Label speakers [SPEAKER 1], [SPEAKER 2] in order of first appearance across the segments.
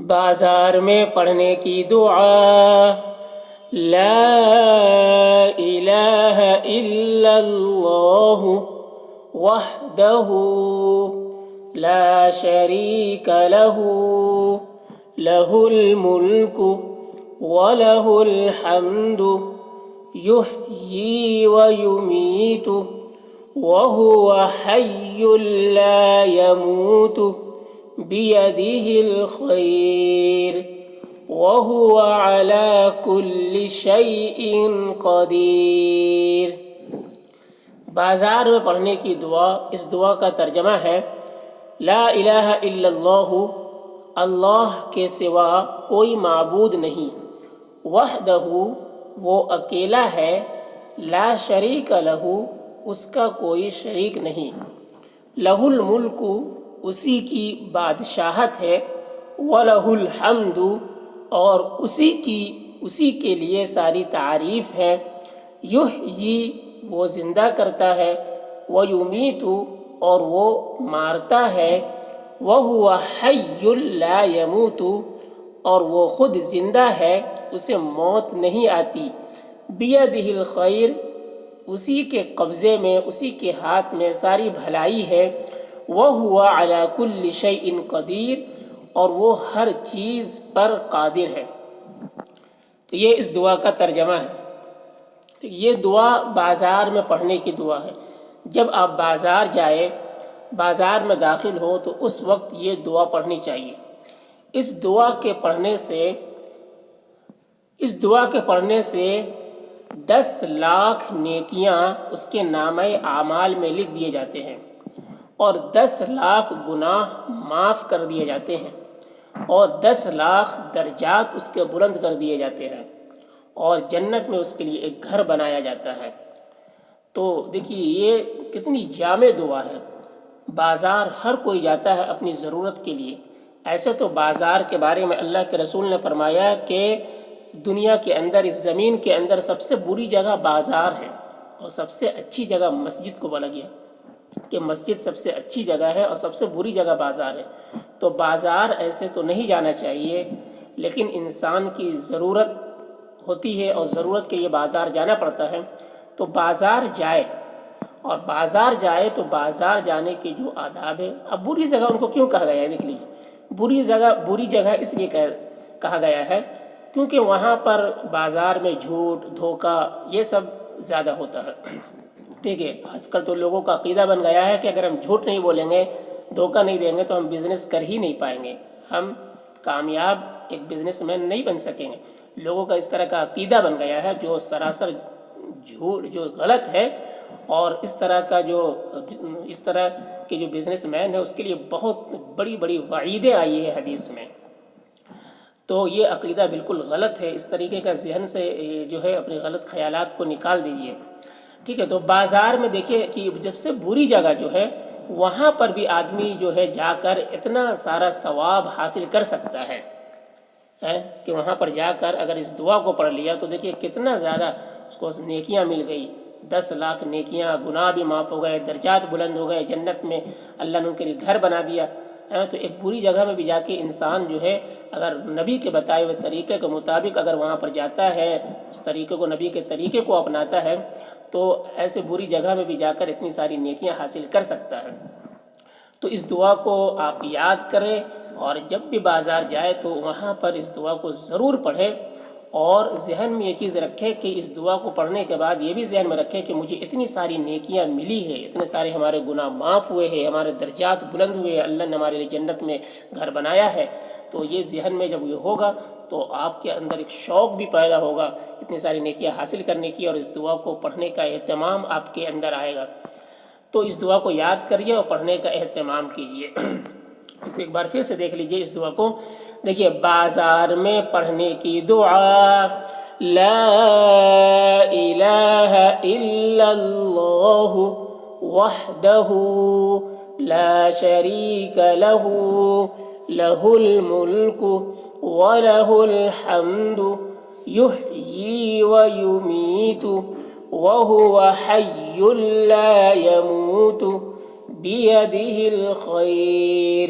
[SPEAKER 1] بازار میں پڑھنے کی دعا، لا الہ الا اللہ وحدہ لا شریک لہ لہ الملک ولہ الحمد یحیی ویمیت وہو حی لا یموت بیدہ الخیر وہو علی کل شیء قدیر۔ بازار میں پڑھنے کی دعا، اس دعا کا ترجمہ ہے لا الہ الا اللہ، اللہ کے سوا کوئی معبود نہیں، وحدہ وہ اکیلا ہے، لا شریک لہ اس کا کوئی شریک نہیں، لہ الملک اسی کی بادشاہت ہے، وَلَهُ الْحَمْدُ اور اسی کے لیے ساری تعریف ہے، یحیی وہ زندہ کرتا ہے، وَیُمِیتُ اور وہ مارتا ہے، وَهُوَ حَیٌّ لَا يَمُوتُ اور وہ خود زندہ ہے، اسے موت نہیں آتی، بِیَدِهِ الْخَیْرُ اسی کے قبضے میں، اسی کے ہاتھ میں ساری بھلائی ہے، وَهُوَ عَلَى كُلِّ شَيْءٍ قَدِيرٌ اور وہ ہر چیز پر قادر ہے۔ تو یہ اس دعا کا ترجمہ ہے۔ تو یہ دعا بازار میں پڑھنے کی دعا ہے۔ جب آپ بازار جائے، بازار میں داخل ہو تو اس وقت یہ دعا پڑھنی چاہیے۔ اس دعا کے پڑھنے سے 10 لاکھ نیکیاں اس کے نامہ اعمال میں لکھ دیے جاتے ہیں، اور 10 لاکھ گناہ معاف کر دیے جاتے ہیں، اور 10 لاکھ درجات اس کے بلند کر دیے جاتے ہیں، اور جنت میں اس کے لیے ایک گھر بنایا جاتا ہے۔ تو دیکھیے یہ کتنی جامع دعا ہے۔ بازار ہر کوئی جاتا ہے اپنی ضرورت کے لیے۔ ایسے تو بازار کے بارے میں اللہ کے رسول نے فرمایا کہ دنیا کے اندر، اس زمین کے اندر سب سے بری جگہ بازار ہے، اور سب سے اچھی جگہ مسجد کو بولا گیا کہ مسجد سب سے اچھی جگہ ہے اور سب سے بری جگہ بازار ہے۔ تو بازار ایسے تو نہیں جانا چاہیے، لیکن انسان کی ضرورت ہوتی ہے اور ضرورت کے لیے بازار جانا پڑتا ہے، تو بازار جائے۔ اور بازار جائے تو بازار جانے کے جو آداب ہے، اب بری جگہ ان کو کیوں کہا گیا ہے؟ دیکھ لیجیے، بری جگہ اس لیے کہا گیا ہے کیونکہ وہاں پر بازار میں جھوٹ، دھوکہ یہ سب زیادہ ہوتا ہے۔ ٹھیک ہے، آج کل تو لوگوں کا عقیدہ بن گیا ہے کہ اگر ہم جھوٹ نہیں بولیں گے، دھوکہ نہیں دیں گے تو ہم بزنس کر ہی نہیں پائیں گے، ہم کامیاب ایک بزنس مین نہیں بن سکیں گے۔ لوگوں کا اس طرح کا عقیدہ بن گیا ہے جو سراسر جھوٹ، جو غلط ہے، اور اس طرح کے جو بزنس مین ہے اس کے لیے بہت بڑی بڑی وعیدیں آئی ہے حدیث میں۔ تو یہ عقیدہ بالکل غلط ہے۔ اس طریقے کا ذہن سے جو ہے اپنے غلط خیالات کو نکال دیجیے۔ ٹھیک ہے، تو بازار میں دیکھیے کہ جب سے بری جگہ جو ہے وہاں پر بھی آدمی جو ہے جا کر اتنا سارا ثواب حاصل کر سکتا ہے کہ وہاں پر جا کر اگر اس دعا کو پڑھ لیا تو دیکھیے کتنا زیادہ اس کو نیکیاں مل گئی، 10 لاکھ نیکیاں، گناہ بھی معاف ہو گئے، درجات بلند ہو گئے، جنت میں اللہ نے ان کے لیے گھر بنا دیا۔ تو ایک بری جگہ میں بھی جا کے انسان جو ہے اگر نبی کے بتائے ہوئے طریقے کے مطابق اگر وہاں پر جاتا ہے، اس طریقے کو، نبی کے طریقے کو اپناتا ہے، تو ایسے بری جگہ میں بھی جا کر اتنی ساری نیکیاں حاصل کر سکتا ہے۔ تو اس دعا کو آپ یاد کریں، اور جب بھی بازار جائے تو وہاں پر اس دعا کو ضرور پڑھیں، اور ذہن میں یہ چیز رکھے کہ اس دعا کو پڑھنے کے بعد یہ بھی ذہن میں رکھے کہ مجھے اتنی ساری نیکیاں ملی ہے، اتنے سارے ہمارے گناہ معاف ہوئے ہیں، ہمارے درجات بلند ہوئے ہیں، اللہ نے ہمارے لیے جنت میں گھر بنایا ہے۔ تو یہ ذہن میں جب یہ ہوگا تو آپ کے اندر ایک شوق بھی پیدا ہوگا اتنی ساری نیکیاں حاصل کرنے کی، اور اس دعا کو پڑھنے کا اہتمام آپ کے اندر آئے گا۔ تو اس دعا کو یاد کریے اور پڑھنے کا اہتمام کیجیے۔ اس ایک بار پھر سے دیکھ لیجیے اس دعا کو۔ دیکھیے، بازار میں پڑھنے کی دعا، لا الہ الا اللہ وحدہ لا شریک لہ لہ الملک ولہ الحمد یحیی ویمیت وہو حی لا یموت بیدہ الخیر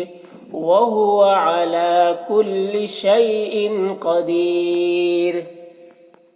[SPEAKER 1] وهو على كل شيء قدير.